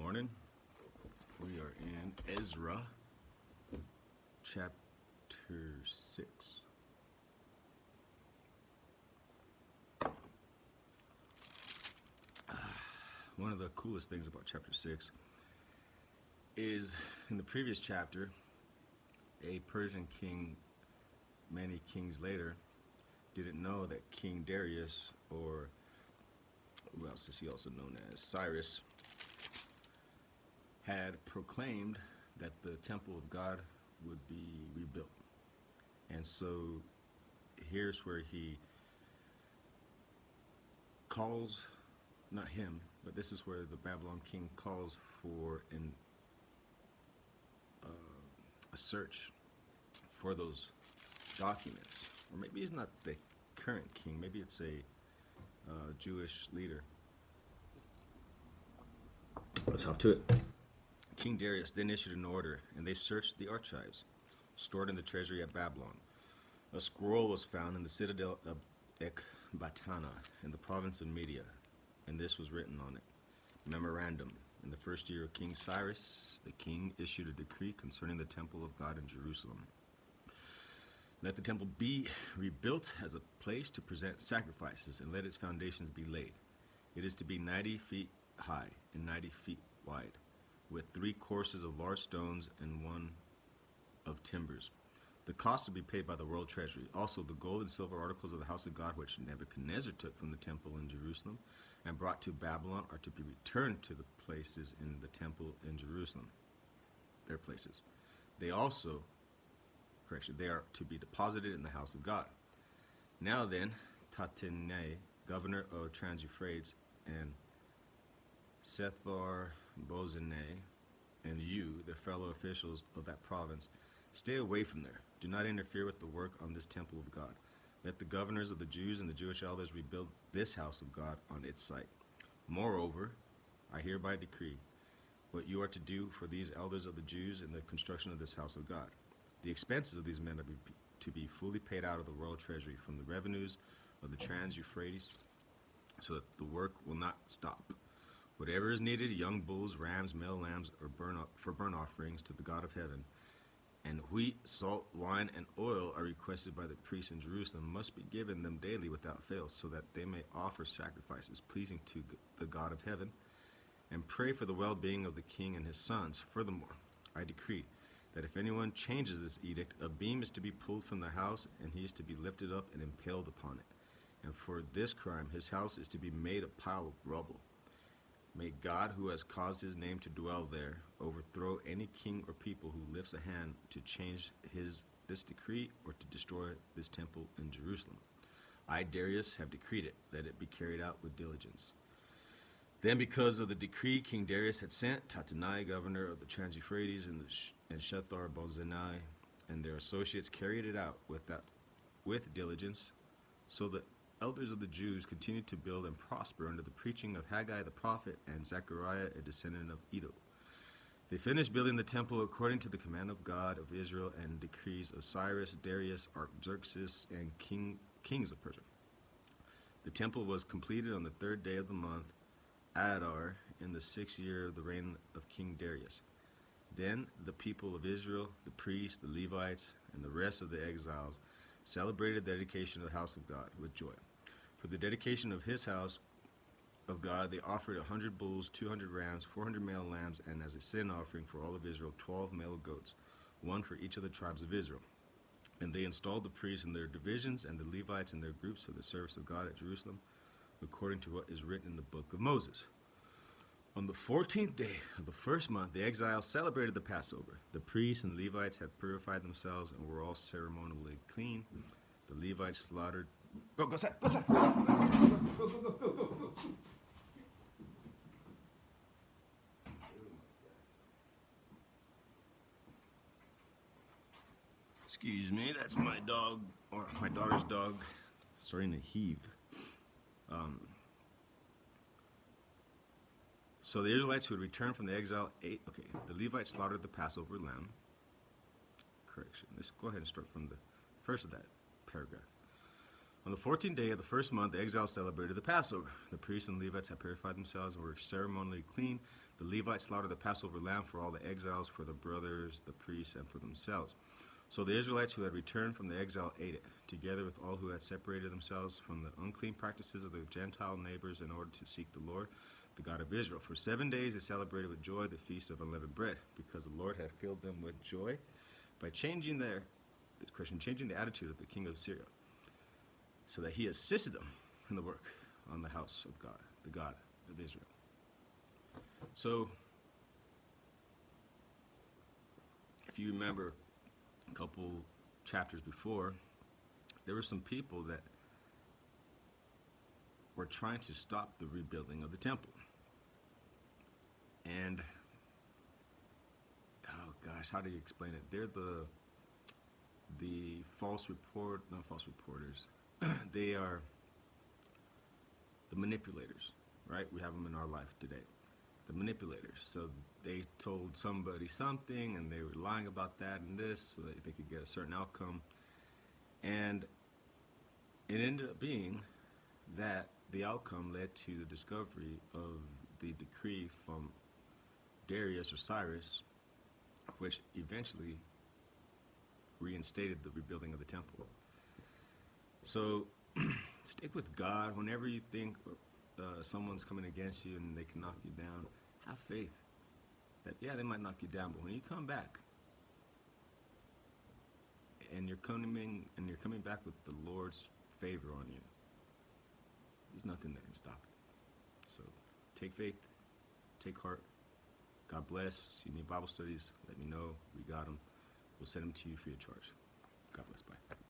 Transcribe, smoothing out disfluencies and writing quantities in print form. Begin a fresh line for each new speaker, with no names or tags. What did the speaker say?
morning. We are in Ezra chapter 6. One of the coolest things about chapter 6 is in the previous chapter, a Persian king, many kings later, didn't know that King Darius, or who else is he also known as, Cyrus, had proclaimed that the temple of God would be rebuilt. And so here's where he calls, not him, but this is where the Babylon king calls for a search for those documents. Or maybe he's not the current king, maybe it's a Jewish leader. Let's hop to it. King Darius then issued an order, and they searched the archives stored in the treasury at Babylon. A scroll was found in the citadel of Ecbatana in the province of Media, and this was written on it. Memorandum. In the first year of King Cyrus, the king issued a decree concerning the temple of God in Jerusalem. Let the temple be rebuilt as a place to present sacrifices, and let its foundations be laid. It is to be 90 feet high and 90 feet wide, with 3 courses of large stones and 1 of timbers. The cost will be paid by the royal treasury. Also, the gold and silver articles of the house of God, which Nebuchadnezzar took from the temple in Jerusalem and brought to Babylon, are to be returned to the places in the temple in Jerusalem, their places. They are to be deposited in the house of God. Now then, Tatenai, governor of Trans-Euphrates, and Sethar-Bozenai, and you, the fellow officials of that province, stay away from there. Do not interfere with the work on this temple of God. Let the governors of the Jews and the Jewish elders rebuild this house of God on its site. Moreover, I hereby decree what you are to do for these elders of the Jews in the construction of this house of God. The expenses of these men are to be fully paid out of the royal treasury from the revenues of the Trans-Euphrates, so that the work will not stop. Whatever is needed, young bulls, rams, male lambs, or burnt offerings to the God of heaven, and wheat, salt, wine, and oil are requested by the priests in Jerusalem, must be given them daily without fail, so that they may offer sacrifices pleasing to the God of heaven, and pray for the well-being of the king and his sons. Furthermore, I decree that if anyone changes this edict, a beam is to be pulled from the house, and he is to be lifted up and impaled upon it. And for this crime, his house is to be made a pile of rubble. May God, who has caused his name to dwell there, overthrow any king or people who lifts a hand to change this decree or to destroy this temple in Jerusalem. I, Darius, have decreed it. Let it be carried out with diligence. Then, because of the decree King Darius had sent, Tatenai, governor of the Trans-Euphrates, and Shethar-Bozenai and their associates carried it out with diligence, so that elders of the Jews continued to build and prosper under the preaching of Haggai the prophet and Zechariah, a descendant of Iddo. They finished building the temple according to the command of God of Israel and decrees of Cyrus, Darius, Artaxerxes, and kings of Persia. The temple was completed on the 3rd day of the month, Adar, in the 6th year of the reign of King Darius. Then the people of Israel, the priests, the Levites, and the rest of the exiles celebrated the dedication of the house of God with joy. For the dedication of his house of God, they offered 100 bulls, 200 rams, 400 male lambs, and as a sin offering for all of Israel, 12 male goats, 1 for each of the tribes of Israel. And they installed the priests in their divisions and the Levites in their groups for the service of God at Jerusalem, according to what is written in the book of Moses. On the 14th day of the first month, the exiles celebrated the Passover. The priests and Levites had purified themselves and were all ceremonially clean. The Levites slaughtered... Go outside! Go outside! Go! Excuse me, that's my dog, or my daughter's dog, starting to heave. So the Israelites who had returned from the exile ate. Okay, the Levites slaughtered the Passover lamb. Correction. Let's go ahead and start from the first of that paragraph. On the 14th day of the first month, the exiles celebrated the Passover. The priests and Levites had purified themselves and were ceremonially clean. The Levites slaughtered the Passover lamb for all the exiles, for the brothers, the priests, and for themselves. So the Israelites who had returned from the exile ate it, together with all who had separated themselves from the unclean practices of their Gentile neighbors in order to seek the Lord, the God of Israel. For 7 days they celebrated with joy the feast of unleavened bread, because the Lord had filled them with joy by changing the attitude of the king of Syria, so that he assisted them in the work on the house of God, the God of Israel. So, if you remember a couple chapters before, there were some people that were trying to stop the rebuilding of the temple. And, oh gosh, how do you explain it? They're the not false reporters. They are the manipulators, right? We have them in our life today. The manipulators. So they told somebody something and they were lying about that and this so that they could get a certain outcome. And it ended up being that the outcome led to the discovery of the decree from Darius or Cyrus, which eventually reinstated the rebuilding of the temple. So stick with God. Whenever you think someone's coming against you and they can knock you down, have faith that, yeah, they might knock you down, but when you come back and you're coming back with the Lord's favor on you, there's nothing that can stop it. So take faith, take heart. God bless. You need Bible studies, let me know. We got them. We'll send them to you free of charge. God bless. Bye.